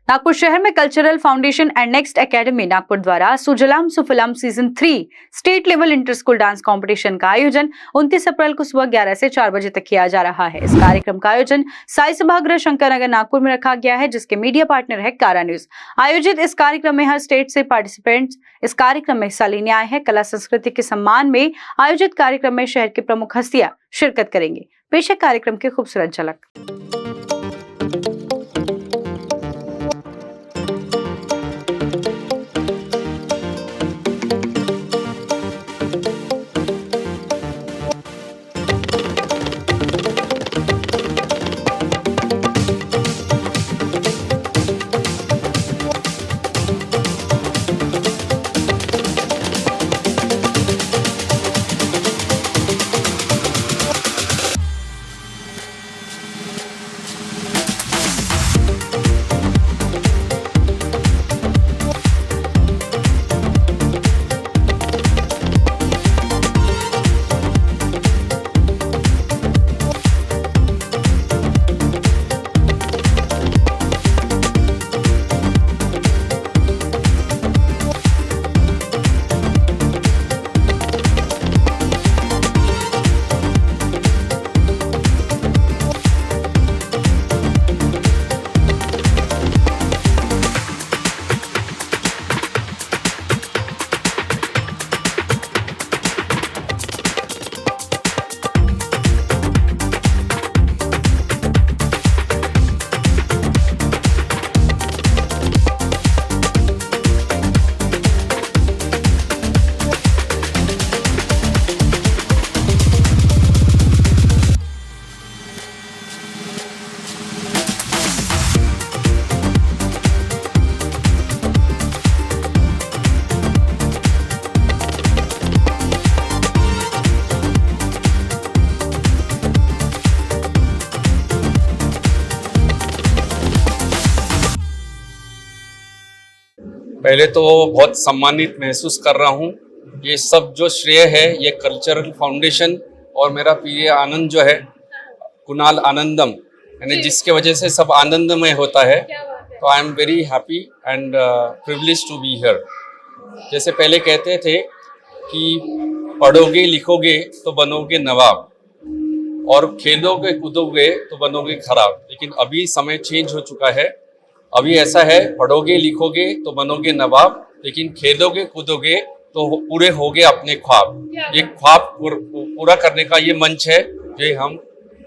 नागपुर शहर में cultural foundation and next academy Nagpur द्वारा Sujalam Sufalam season 3 state level inter school dance competition का आयोजन 29 अप्रैल को सुबह 11 से 4 बजे तक किया जा रहा है। इस कार्यक्रम का आयोजन साई सभागृह शंकर नगर नागपुर में रखा गया है, जिसके मीडिया पार्टनर है कारा न्यूज। आयोजित इस कार्यक्रम में हर स्टेट से पार्टिसिपेंट्स इस कार्यक्रम में हिस्सा लेने आए हैं। कला संस्कृति के सम्मान में आयोजित कार्यक्रम में शहर की प्रमुख हस्तियां शिरकत करेंगी। पेश है कार्यक्रम की खूबसूरत झलक। पहले तो बहुत सम्मानित महसूस कर रहा हूँ। ये सब जो श्रेय है ये कल्चरल फाउंडेशन और मेरा प्रिय आनंद जो है कुणाल आनंदम, यानी जिसके वजह से सब आनंदमय होता है। तो I am very happy and privilege to be here. जैसे पहले कहते थे कि पढ़ोगे लिखोगे तो बनोगे नवाब और खेलोगे कूदोगे तो बनोगे खराब, लेकिन अभी समय चेंज हो चुका है। अभी ऐसा है, पढ़ोगे लिखोगे तो बनोगे नवाब, लेकिन खेलोगे कूदोगे तो पूरे होगे अपने ख्वाब। ये ख्वाब पूरा करने का ये मंच है जो हम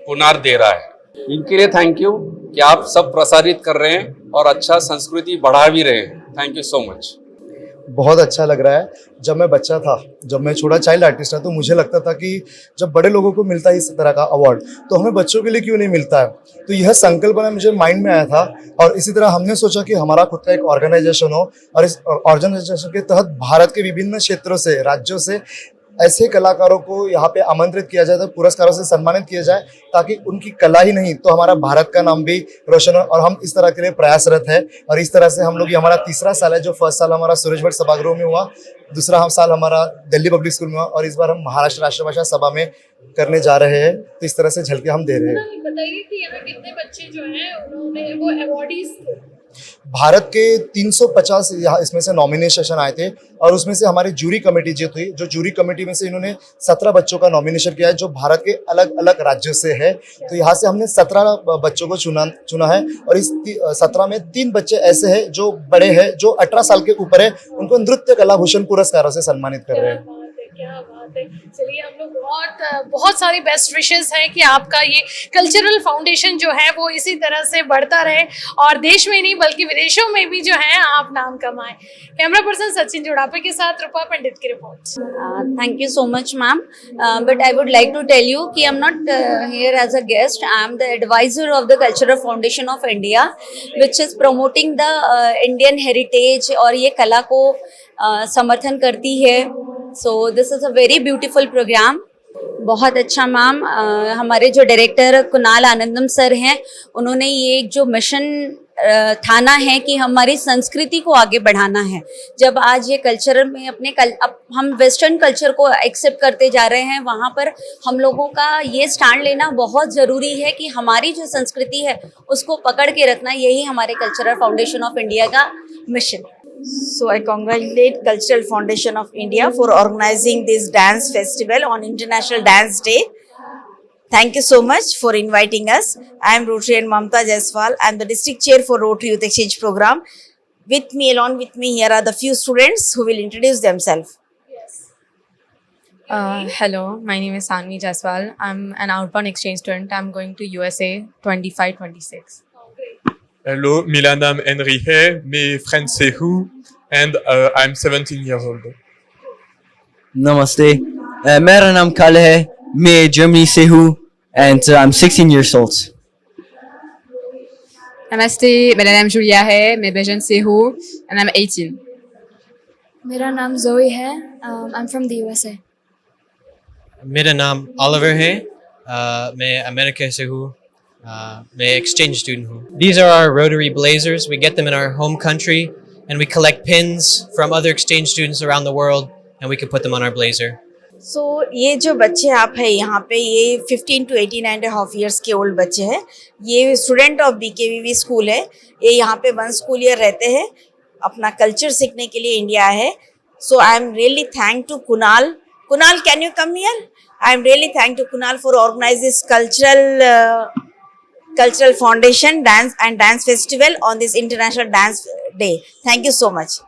कुनार दे रहा है। इनके लिए थैंक यू कि आप सब प्रसारित कर रहे हैं और अच्छा संस्कृति बढ़ा भी रहे हैं। Thank you so much. बहुत अच्छा लग रहा है। जब मैं बच्चा था, जब मैं छोटा चाइल्ड आर्टिस्ट था, तो मुझे लगता था कि जब बड़े लोगों को मिलता है इस तरह का अवार्ड तो हमें बच्चों के लिए क्यों नहीं मिलता है। तो यह संकल्पना मुझे माइंड में आया था और इसी तरह हमने सोचा कि हमारा खुद का एक ऑर्गेनाइजेशन हो और इस ऑर्गेनाइजेशन के तहत भारत के विभिन्न क्षेत्रों से, राज्यों से ऐसे कलाकारों को यहाँ पे आमंत्रित किया जाए, तो पुरस्कारों से सम्मानित किया जाए, ताकि उनकी कला ही नहीं तो हमारा भारत का नाम भी रोशन हो। और हम इस तरह के लिए प्रयासरत है और इस तरह से हम लोग, ये हमारा तीसरा साल है। जो फर्स्ट साल हमारा सूरज भट्ट सभागृह में हुआ, दूसरा साल हमारा दिल्ली पब्लिक स्कूल में हुआ और इस बार हम महाराष्ट्र राष्ट्रभाषा सभा में करने जा रहे हैं। तो इस तरह से झलके हम दे रहे हैं। बताइए कि यहाँ कितने बच्चे जो हैं उन्होंने वो अवार्डीज भारत के 350 यहाँ इसमें से नॉमिनेशन आए थे और उसमें से हमारी जूरी कमेटी जो थी, जो जूरी कमेटी में से इन्होंने 17 बच्चों का नॉमिनेशन किया है जो भारत के अलग अलग राज्यों से है। तो यहाँ से हमने 17 बच्चों को चुना है और इस 17 में 3 बच्चे ऐसे हैं जो बड़े हैं, जो 18 साल के ऊपर है। उनको नृत्य कला भूषण पुरस्कारों से सम्मानित कर रहे हैं। क्या बात है। चलिए, हम लोग बहुत सारी बेस्ट विशेस हैं कि आपका ये कल्चरल फाउंडेशन जो है वो इसी तरह से बढ़ता रहे और देश में नहीं बल्कि विदेशों में भी जो है आप नाम कमाएं। कैमरा पर्सन सचिन जुड़ापे के साथ रूपा पंडित की report. Thank you so much, ma'am. But I would like to tell you कि I'm not here as a guest. I am the advisor of the Cultural Foundation of India, which is promoting the Indian heritage और ये कला को समर्थन करती है। So this is a very beautiful program बहुत अच्छा मैम। हमारे जो डायरेक्टर कुणाल आनंदम सर हैं, उन्होंने ये एक जो मिशन ठाना है कि हमारी संस्कृति को आगे बढ़ाना है। जब आज ये कल्चर में अब हम वेस्टर्न कल्चर को एक्सेप्ट करते जा रहे हैं, वहाँ पर हम लोगों का ये स्टैंड लेना बहुत ज़रूरी है कि हमारी जो संस्कृति है उसको पकड़ के रखना। यही हमारे कल्चरल फाउंडेशन ऑफ इंडिया का mission. So I congratulate Cultural Foundation of India for organizing this dance festival on International Dance Day. Thank you so much for inviting us. I am Rotarian Mamta Jaiswal. I am the district chair for Rotary Youth Exchange Program. Along with me, here are the few students who will introduce themselves. Hello, my name is Sanvi Jaiswal. I'm an outbound exchange student. I'm going to USA 25-26. Hello, मेरा नाम Henry है, मैं French से हूँ, and I'm 17 years old. नमस्ते, मेरा नाम काल है, मैं जर्मनी से हूँ, and I'm 16 years old. नमस्ते, मेरा नाम जूलिया है, मैं बेल्जियम से हूँ, and I'm 18. मेरा नाम जोई है, I'm from the USA. मेरा नाम ऑलिवर है, मैं अमेरिका से हूँ, मैं एक्सचेंज स्टूडेंट हूँ. These are our Rotary blazers. We get them in our home country and we collect pins from other exchange students around the world and we can put them on our blazer. So ये जो बच्चे आप हैं यहाँ पे, ये 15 to 18.5 years के old बच्चे हैं. ये स्टूडेंट ऑफ BKVV स्कूल है. ये यहाँ पे 1 स्कूल ईयर रहते हैं, अपना कल्चर सीखने के लिए इंडिया है. So I am really thank to Kunal. Kunal, can you come here? I am really thank to Kunal for organize this cultural foundation dance festival on this International Dance Day. Thank you so much.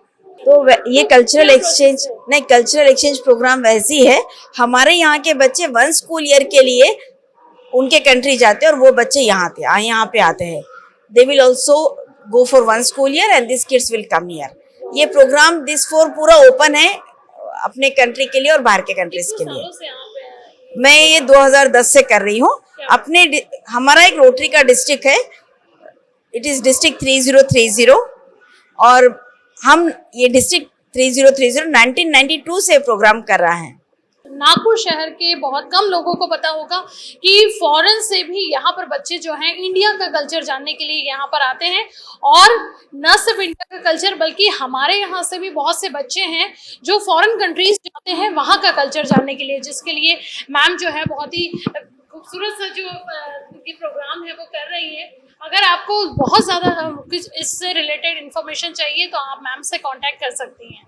तो ये cultural exchange programme वैसी है. हमारे यहाँ के बच्चे 1 school year के लिए उनके कंट्री जाते हैं और वो बच्चे यहाँ पे आते हैं. They will also go for 1 school year and these kids will come here. ये प्रोग्राम पूरा ओपन है अपने कंट्री के लिए और बाहर के कंट्रीज के लिए. मैं ये 2010 से कर रही हूँ. हमारा एक रोटरी का डिस्ट्रिक्ट है, इट इज डिस्ट्रिक्ट 3030, और हम ये डिस्ट्रिक्ट 3030 1992 से प्रोग्राम कर रहा है. नागपुर शहर के बहुत कम लोगों को पता होगा कि फॉरेन से भी यहाँ पर बच्चे जो हैं इंडिया का कल्चर जानने के लिए यहाँ पर आते हैं, और न सिर्फ इंडिया का कल्चर बल्कि हमारे यहाँ से भी बहुत से बच्चे हैं जो फॉरेन कंट्रीज जाते हैं वहाँ का कल्चर जानने के लिए, जिसके लिए मैम जो है बहुत ही खूबसूरत सा जो ये प्रोग्राम है वो कर रही है. अगर आपको बहुत ज़्यादा कुछ इससे रिलेटेड इन्फॉर्मेशन चाहिए तो आप मैम से कांटेक्ट कर सकती हैं.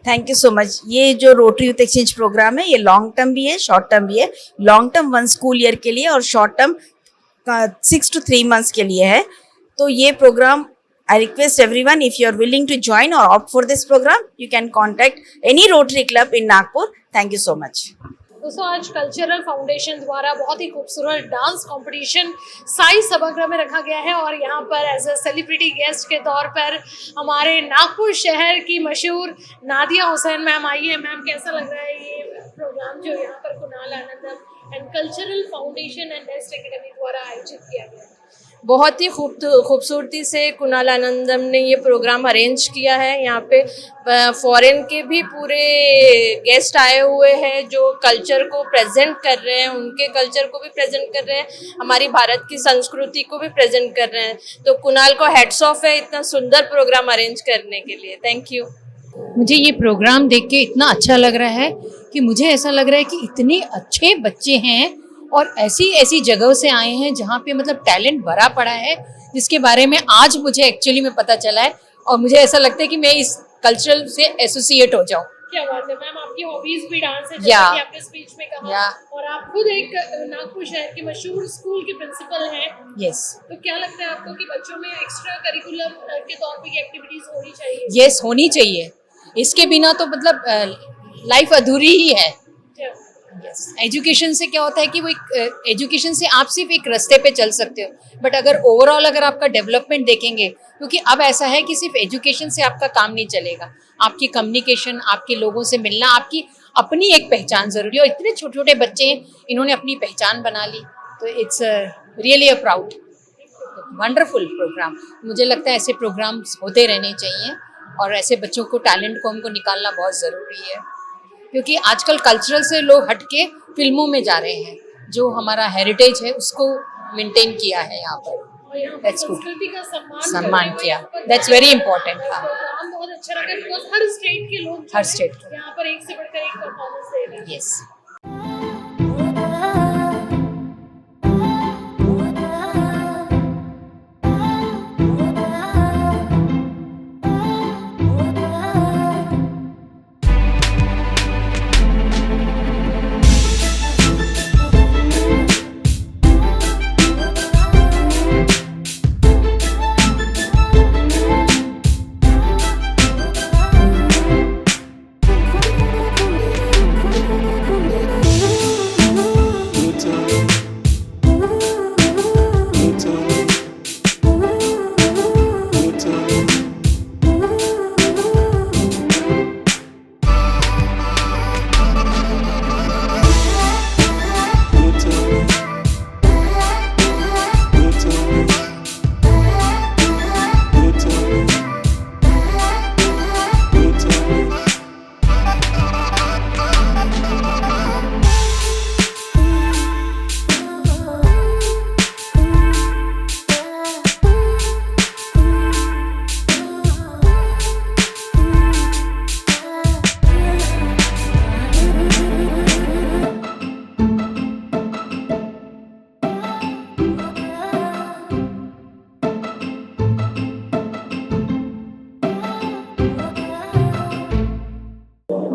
Thank you so much. ये जो रोटरी यूथ एक्सचेंज प्रोग्राम है, ये लॉन्ग टर्म भी है, शॉर्ट टर्म भी है. लॉन्ग टर्म 1 स्कूल ईयर के लिए और शॉर्ट टर्म 6 to 3 months के लिए है. तो ये programme, I request everyone, if you are willing to join or opt for this program, you can contact any Rotary Club in Nagpur. Thank you so much. दोस्तों, आज cultural foundation द्वारा बहुत ही खूबसूरत डांस कंपटीशन साई सभागृह में रखा गया है, और यहाँ पर एज अ सेलिब्रिटी गेस्ट के तौर पर हमारे नागपुर शहर की मशहूर नादिया हुसैन मैम आई है. मैम, कैसा लग रहा है ये प्रोग्राम जो यहाँ पर Kunal Anandam and cultural foundation and next academy द्वारा आयोजित किया गया है? बहुत ही खूबसूरती से कुणाल आनंदम ने ये प्रोग्राम अरेंज किया है. यहाँ पे फॉरेन के भी पूरे गेस्ट आए हुए हैं जो कल्चर को प्रेजेंट कर रहे हैं, उनके कल्चर को भी प्रेजेंट कर रहे हैं, हमारी भारत की संस्कृति को भी प्रेजेंट कर रहे हैं. तो कुणाल को हैट्स ऑफ है इतना सुंदर प्रोग्राम अरेंज करने के लिए. Thank you. मुझे ये प्रोग्राम देख के इतना अच्छा लग रहा है कि मुझे ऐसा लग रहा है कि इतने अच्छे बच्चे हैं और ऐसी जगह से आए हैं जहाँ पे मतलब टैलेंट भरा पड़ा है, जिसके बारे में आज मुझे एक्चुअली में पता चला है, और मुझे ऐसा लगता है कि मैं इस कल्चरल से एसोसिएट हो जाऊँ. क्या बात है मैम, आपकी हॉबीज भी डांस है जैसा कि आपने स्पीच में कहा, और आप खुद एक नागपुर शहर के मशहूर स्कूल के प्रिंसिपल हैं. यस. तो क्या लगता है आपको कि बच्चों में एक्स्ट्रा करिकुलम के तौर पे एक्टिविटीज होनी चाहिए? यस, होनी चाहिए. इसके बिना तो मतलब लाइफ अधूरी ही है. एजुकेशन से क्या होता है कि वो एजुकेशन से आप सिर्फ एक रास्ते पे चल सकते हो, बट अगर ओवरऑल अगर आपका डेवलपमेंट देखेंगे, क्योंकि अब ऐसा है कि सिर्फ एजुकेशन से आपका काम नहीं चलेगा, आपकी कम्युनिकेशन, आपके लोगों से मिलना, आपकी अपनी एक पहचान जरूरी है. और इतने छोटे छोटे बच्चे हैं, इन्होंने अपनी पहचान बना ली, तो it's really a proud wonderful programme. मुझे लगता है ऐसे प्रोग्राम्स होते रहने चाहिए और ऐसे बच्चों को, टैलेंट को हमको निकालना बहुत ज़रूरी है. क्योंकि आजकल कल्चरल से लोग हटके फिल्मों में जा रहे हैं। जो हमारा हेरिटेज है उसको मेंटेन किया है यहाँ पर। और यहाँ पर That's good. संस्कृति का सम्मान करना, किया। यहाँ पर That's very important, हाँ। प्रोग्राम बहुत अच्छा लगा बिकॉज हर स्टेट के लोग जो हर हैं, state के। यहाँ पर एक से बढ़कर एक परफॉर्मेंस दे रहे हैं। Yes.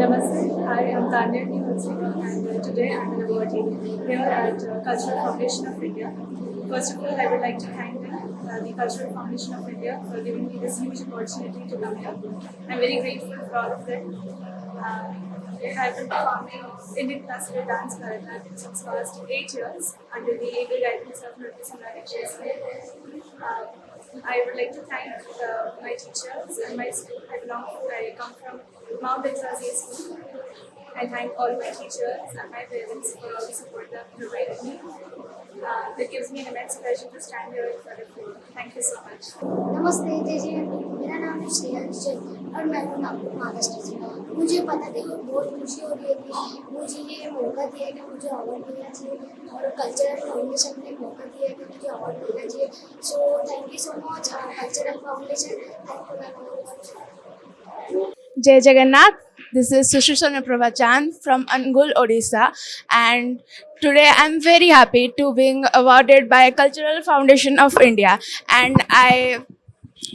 Namaste, I am Tanya Nihalsika and today I am an awardee here at Cultural Foundation of India. First of all, I would like to thank the Cultural Foundation of India for giving me this huge opportunity to come here. I am very grateful for all of them. I have been performing Indian classical dance Bharatanatyam since past 8 years under the able guidance of Nritya Samrat Shastri. I would like to thank my teachers and my school. I come from Mount Exazia School. I thank all my teachers and my parents for all the support they have provided me. It gives me an immense pleasure to stand here in front of you. Thank you so much. नमस्ते जी, मेरा नाम है श्रेयांश और मैं हूँ नागपुर महाराष्ट्र से। मुझे पता नहीं बहुत खुशी हो रही है कि मुझे ये मौका दिया है कि मुझे अवार्ड मिलना चाहिए और कल्चरल फाउंडेशन ने मौका दिया है कि मुझे अवार्ड मिलना चाहिए। So thank you so much cultural foundation. Jai Jagannath, this is Sushishana Pravachan from Angul, Odisha, and today I'm very happy to being awarded by Cultural Foundation of India, and I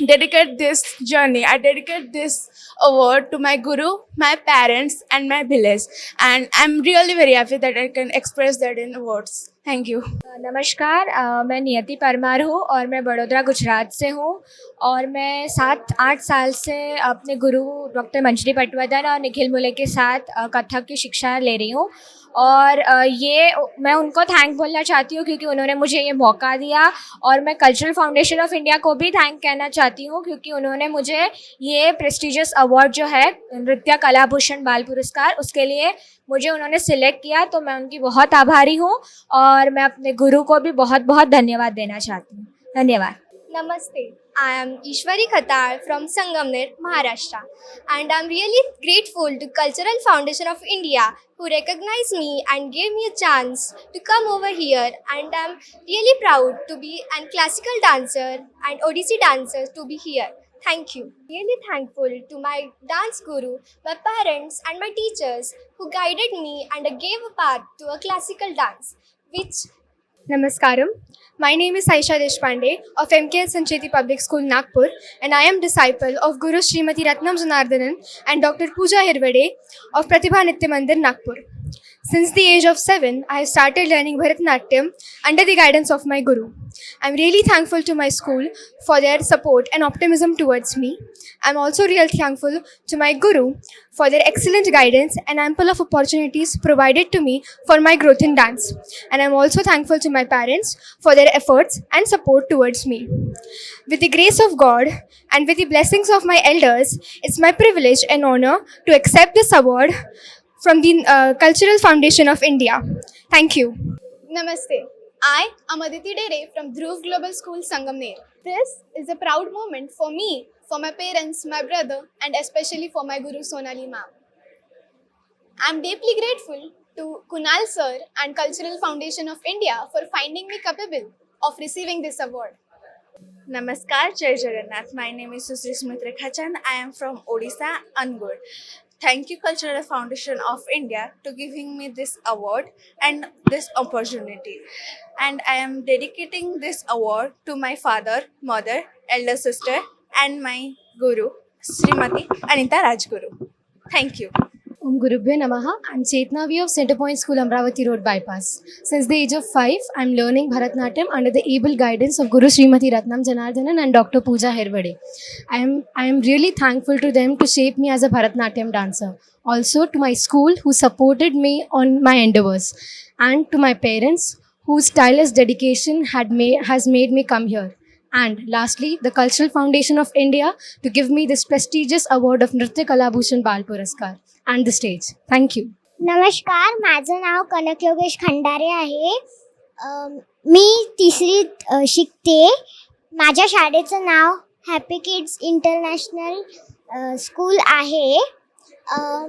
dedicate this award to my guru, my parents and my village, and I'm really very happy that I can express that in words. Thank you. नमस्कार, मैं नियति परमार हूँ और मैं बड़ौदा गुजरात से हूँ और मैं 7-8 साल से अपने गुरु डॉक्टर मंजरी पटवर्धन और निखिल मुले के साथ कथक की शिक्षा ले रही हूँ और ये मैं उनको थैंक बोलना चाहती हूँ क्योंकि उन्होंने मुझे ये मौका दिया और मैं कल्चरल फाउंडेशन ऑफ इंडिया को भी थैंक कहना चाहती हूँ क्योंकि उन्होंने मुझे ये प्रेस्टिजियस अवार्ड जो है नृत्य कलाभूषण बाल पुरस्कार उसके लिए मुझे उन्होंने सिलेक्ट किया, तो मैं उनकी बहुत आभारी हूँ और मैं अपने गुरु को भी बहुत बहुत धन्यवाद देना चाहती हूँ। धन्यवाद। Namaste, I am Ishwari Khatar from Sangamner, Maharashtra, and I am really grateful to Cultural Foundation of India who recognized me and gave me a chance to come over here, and I am really proud to be a classical dancer and Odissi dancer to be here. Thank you. Really thankful to my dance guru, my parents and my teachers who guided me and gave a path to a classical dance, which Namaskaram. My name is Aisha Deshpande of MKL Sancheti Public School, Nagpur, and I am disciple of Guru Srimati Ratnam Janardhanan and Dr. Pooja Hirvade of Pratibha Nitya Mandir, Nagpur. Since the age of 7, I have started learning Bharatanatyam under the guidance of my guru. I am really thankful to my school for their support and optimism towards me. I am also really thankful to my guru for their excellent guidance and ample of opportunities provided to me for my growth in dance. And I am also thankful to my parents for their efforts and support towards me. With the grace of God and with the blessings of my elders, it's my privilege and honor to accept this award from the Cultural Foundation of India. Thank you. Namaste. I am Aditi Dere from Dhruv Global School, Sangamner. This is a proud moment for me, for my parents, my brother, and especially for my guru Sonali ma'am. I'm deeply grateful to Kunal sir and Cultural Foundation of India for finding me capable of receiving this award. Namaskar, Jai Jagannath. My name is Susri Smriti Khachan. I am from Odisha, Angul. Thank you, Cultural Foundation of India, to giving me this award and this opportunity. And I am dedicating this award to my father, mother, elder sister, and my guru, Srimati Anita Rajguru. Thank you. Om Gurubhyo Namaha. I'm Chetna V of Centrepoint School, Amravati Road Bypass. Since the age of 5, I'm learning Bharatnatyam under the able guidance of Guru Srimati Ratnam Janardhanan and Dr. Pooja Hirwade. I am really thankful to them to shape me as a Bharatnatyam dancer. Also to my school who supported me on my endeavors, and to my parents whose tireless dedication has made me come here. And lastly, the Cultural Foundation of India to give me this prestigious award of Nritya Kalabhushan Bal Puraskar and the stage. Thank you. नमस्कार, माझं नाव कनक योगेश खंडारे आहे. मी तिसरीत शिकते. माझ्या शाळेचं नाव happy kids international school आहे.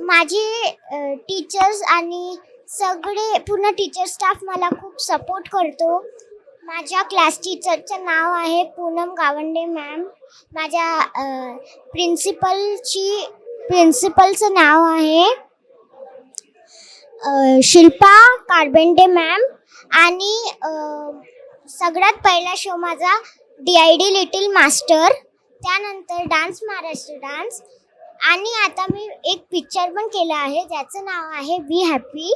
माझे teachers आणि सगळे पूर्ण टीचर स्टाफ मला खूप सपोर्ट करतो. माझ्या क्लास टीचरचं नाव आहे पूनम गावंडे मॅम. माझ्या प्रिन्सिपलचं नाव आहे शिल्पा कारबेंडे मॅम. आणि सगळ्यात पहिला शो माझा DID लिटिल मास्टर, त्यानंतर डान्स महाराष्ट्र डान्स, आणि आता मी एक पिक्चर पण केला आहे ज्याचं नाव आहे be happy.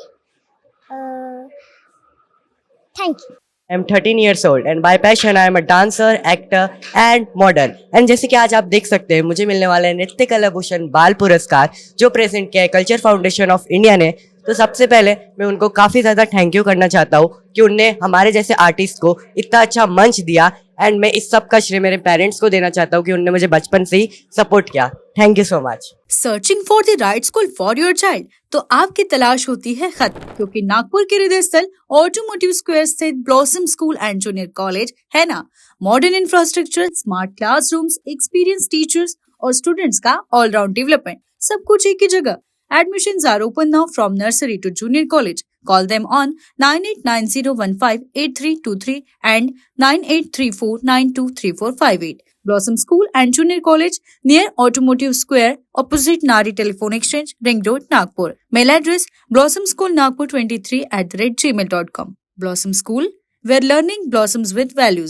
Thank you. I'm 13 years old and by passion I am a dancer, actor and model. And जैसे कि आज आप देख सकते हैं मुझे मिलने वाला है नृत्य कला भूषण बाल पुरस्कार जो प्रेजेंट किया है कल्चर फाउंडेशन ऑफ इंडिया ने. तो सबसे पहले मैं उनको काफ़ी ज़्यादा थैंक यू करना चाहता हूँ कि उनने हमारे जैसे आर्टिस्ट को इतना अच्छा मंच दिया. एंड मैं इस सब का श्रेय मेरे पेरेंट्स को देना चाहता हूँ कि उन्होंने मुझे बचपन से ही सपोर्ट किया. Thank you so much. Searching for the right school for your child, तो आपकी तलाश होती है खत्म, क्योंकि नागपुर के हृदय स्थल ऑटोमोटिव स्क्वायर स्थित blossom school and junior college है ना. Modern infrastructure, smart classrooms, experience teachers और स्टूडेंट्स का ऑलराउंड डेवलपमेंट, सब कुछ एक ही जगह. Admissions are open now from nursery to junior college. Call them on 9890158323 and 9834923458. Blossom School and Junior College near Automotive Square opposite Nari Telephone Exchange, Ring Road, Nagpur. Mail address blossomschoolnagpur23@gmail.com. Blossom School, where learning blossoms with values.